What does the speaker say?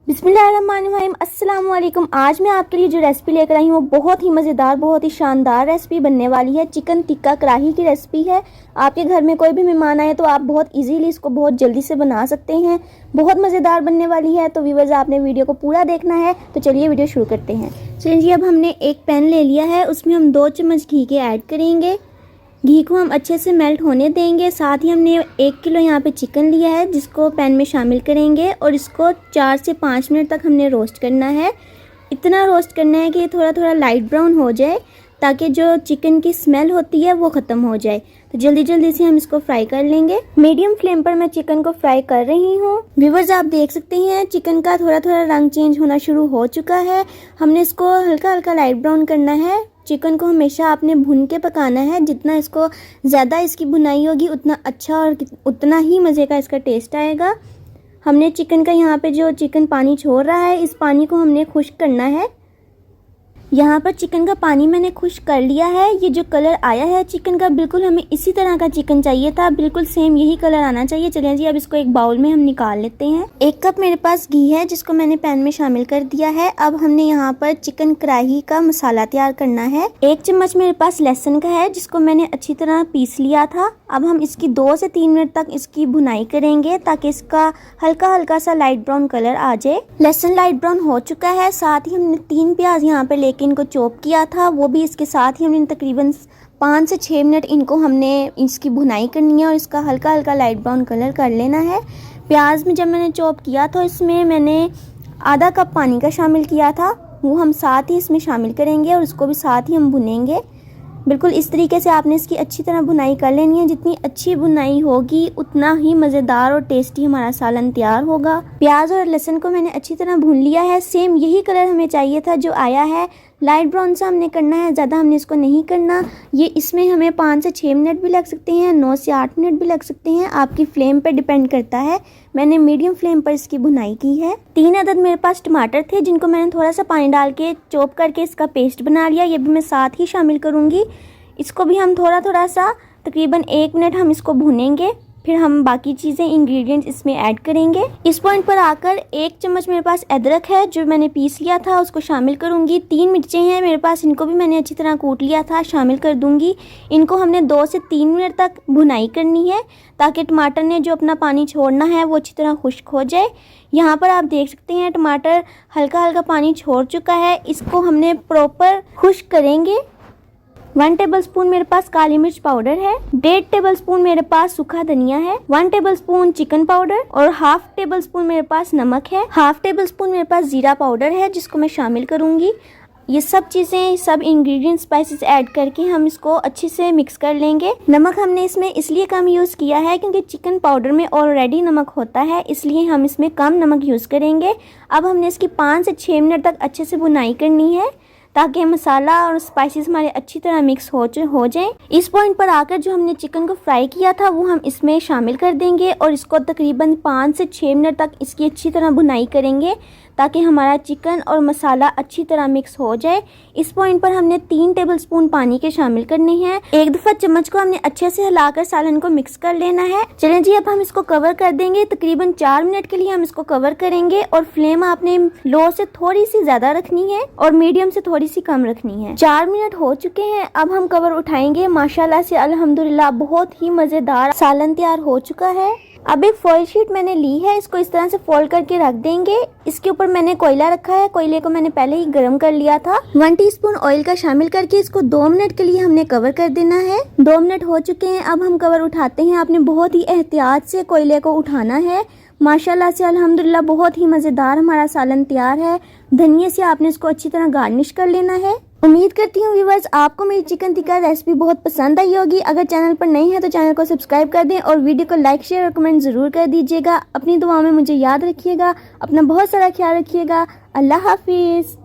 बिस्मिल्लाहिर्रहमानिर्रहीम अस्सलाम वालेकुम। आज मैं आपके लिए जो रेसिपी लेकर आई हूँ वो बहुत ही मज़ेदार, बहुत ही शानदार रेसिपी बनने वाली है। चिकन टिक्का कढ़ाई की रेसिपी है। आपके घर में कोई भी मेहमान आए तो आप बहुत इजीली इसको बहुत जल्दी से बना सकते हैं। बहुत मज़ेदार बनने वाली है। तो व्यूअर्स, आपने वीडियो को पूरा देखना है। तो चलिए वीडियो शुरू करते हैं। चलिए जी, अब हमने एक पैन ले लिया है, उसमें हम 2 चम्मच घी के ऐड करेंगे। घी को हम अच्छे से मेल्ट होने देंगे। साथ ही हमने 1 किलो यहाँ पे चिकन लिया है जिसको पैन में शामिल करेंगे और इसको 4 से 5 मिनट तक हमने रोस्ट करना है। इतना रोस्ट करना है कि ये थोड़ा थोड़ा लाइट ब्राउन हो जाए ताकि जो चिकन की स्मेल होती है वो ख़त्म हो जाए। तो जल्दी जल्दी से हम इसको फ्राई कर लेंगे। मीडियम फ्लेम पर मैं चिकन को फ्राई कर रही हूँ। व्यूअर्स, आप देख सकते हैं चिकन का थोड़ा थोड़ा रंग चेंज होना शुरू हो चुका है। हमने इसको हल्का हल्का लाइट ब्राउन करना है। चिकन को हमेशा आपने भून के पकाना है। जितना इसको ज़्यादा इसकी भुनाई होगी उतना अच्छा और उतना ही मज़े का इसका टेस्ट आएगा। हमने चिकन का यहाँ पे जो चिकन पानी छोड़ रहा है, इस पानी को हमने खुश्क करना है। यहाँ पर चिकन का पानी मैंने खुश्क कर लिया है। ये जो कलर आया है चिकन का, बिल्कुल हमें इसी तरह का चिकन चाहिए था। बिल्कुल सेम यही कलर आना चाहिए। चलिए जी, अब इसको एक बाउल में हम निकाल लेते हैं। 1 कप मेरे पास घी है जिसको मैंने पैन में शामिल कर दिया है। अब हमने यहाँ पर चिकन कढ़ाई का मसाला तैयार करना है। 1 चम्मच मेरे पास लहसुन का है जिसको मैंने अच्छी तरह पीस लिया था। अब हम इसकी 2 से 3 मिनट तक इसकी भुनाई करेंगे ताकि इसका हल्का हल्का सा लाइट ब्राउन कलर आ जाए। लहसुन लाइट ब्राउन हो चुका है। साथ ही हमने 3 प्याज यहाँ पे लेके इनको चॉप किया था, वो भी इसके साथ ही हमने तकरीबन 5 से 6 मिनट इनको हमने इसकी भुनाई करनी है और इसका हल्का हल्का लाइट ब्राउन कलर कर लेना है। प्याज में जब मैंने चॉप किया तो इसमें मैंने आधा कप पानी का शामिल किया था, वो हम साथ ही इसमें शामिल करेंगे और इसको भी साथ ही हम भुनेंगे। बिल्कुल इस तरीके से आपने इसकी अच्छी तरह भुनाई कर लेनी है। जितनी अच्छी भुनाई होगी उतना ही मज़ेदार और टेस्टी हमारा सालन तैयार होगा। प्याज और लहसुन को मैंने अच्छी तरह भून लिया है। सेम यही कलर हमें चाहिए था जो आया है। लाइट ब्राउन सा हमने करना है, ज़्यादा हमने इसको नहीं करना। ये इसमें हमें 5 से 6 मिनट भी लग सकते हैं, 9 से 8 मिनट भी लग सकते हैं, आपकी फ्लेम पर डिपेंड करता है। मैंने मीडियम फ्लेम पर इसकी भुनाई की है। 3 अदद मेरे पास टमाटर थे जिनको मैंने थोड़ा सा पानी डाल के चॉप करके इसका पेस्ट बना लिया। ये भी मैं साथ ही शामिल करूँगी। इसको भी हम थोड़ा थोड़ा सा तकरीबन 1 मिनट हम इसको भुनेंगे, फिर हम बाकी चीज़ें इंग्रेडिएंट्स इसमें ऐड करेंगे। इस पॉइंट पर आकर 1 चम्मच मेरे पास अदरक है जो मैंने पीस लिया था, उसको शामिल करूंगी। 3 मिर्चें हैं मेरे पास, इनको भी मैंने अच्छी तरह कूट लिया था, शामिल कर दूंगी। इनको हमने 2 से 3 मिनट तक भुनाई करनी है ताकि टमाटर ने जो अपना पानी छोड़ना है वो अच्छी तरह खुश्क हो जाए। यहाँ पर आप देख सकते हैं टमाटर हल्का हल्का पानी छोड़ चुका है। इसको हमने प्रॉपर खुश्क करेंगे। 1 टेबलस्पून मेरे पास काली मिर्च पाउडर है। 1.5 टेबलस्पून मेरे पास सूखा धनिया है। 1 टेबलस्पून चिकन पाउडर और 1/2 टेबलस्पून मेरे पास नमक है। 1/2 टेबलस्पून मेरे पास जीरा पाउडर है जिसको मैं शामिल करूंगी। ये सब चीज़ें, सब इंग्रेडिएंट्स, स्पाइसेस ऐड करके हम इसको अच्छे से मिक्स कर लेंगे। नमक हमने इसमें इसलिए कम यूज़ किया है क्योंकि चिकन पाउडर में ऑलरेडी नमक होता है, इसलिए हम इसमें कम नमक यूज़ करेंगे। अब हमने इसकी 5 से 6 मिनट तक अच्छे से भुनाई करनी है ताकि मसाला और स्पाइसेस हमारे अच्छी तरह मिक्स हो जाए। इस पॉइंट पर आकर जो हमने चिकन को फ्राई किया था वो हम इसमें शामिल कर देंगे और इसको तकरीबन 5 से 6 मिनट तक इसकी अच्छी तरह भुनाई करेंगे ताकि हमारा चिकन और मसाला अच्छी तरह मिक्स हो जाए। इस पॉइंट पर हमने 3 टेबलस्पून पानी के शामिल करने हैं। एक दफ़ा चम्मच को हमने अच्छे से हिलाकर सालन को मिक्स कर लेना है। चलें जी, अब हम इसको कवर कर देंगे। तकरीबन 4 मिनट के लिए हम इसको कवर करेंगे और फ्लेम आपने लो से थोड़ी सी ज़्यादा रखनी है और मीडियम से थोड़ी सी कम रखनी है। 4 मिनट हो चुके हैं। अब हम कवर उठाएंगे। माशाल्लाह से अल्हम्दुलिल्लाह बहुत ही मज़ेदार सालन तैयार हो चुका है। अब एक फॉइल शीट मैंने ली है, इसको इस तरह से फोल्ड करके रख देंगे। इसके ऊपर मैंने कोयला रखा है। कोयले को मैंने पहले ही गर्म कर लिया था। 1 टीस्पून ऑयल का शामिल करके इसको 2 मिनट के लिए हमने कवर कर देना है। 2 मिनट हो चुके हैं। अब हम कवर उठाते हैं। आपने बहुत ही एहतियात से कोयले को उठाना है। माशाल्लाह से अल्हम्दुलिल्लाह बहुत ही मज़ेदार हमारा सालन तैयार है। धनिया से आपने इसको अच्छी तरह गार्निश कर लेना है। उम्मीद करती हूँ व्यूअर्स आपको मेरी चिकन टिक्का रेसिपी बहुत पसंद आई होगी। अगर चैनल पर नए हैं तो चैनल को सब्सक्राइब कर दें और वीडियो को लाइक, शेयर और कमेंट ज़रूर कर दीजिएगा। अपनी दुआ में मुझे याद रखिएगा। अपना बहुत सारा ख्याल रखिएगा। अल्लाह हाफिज़।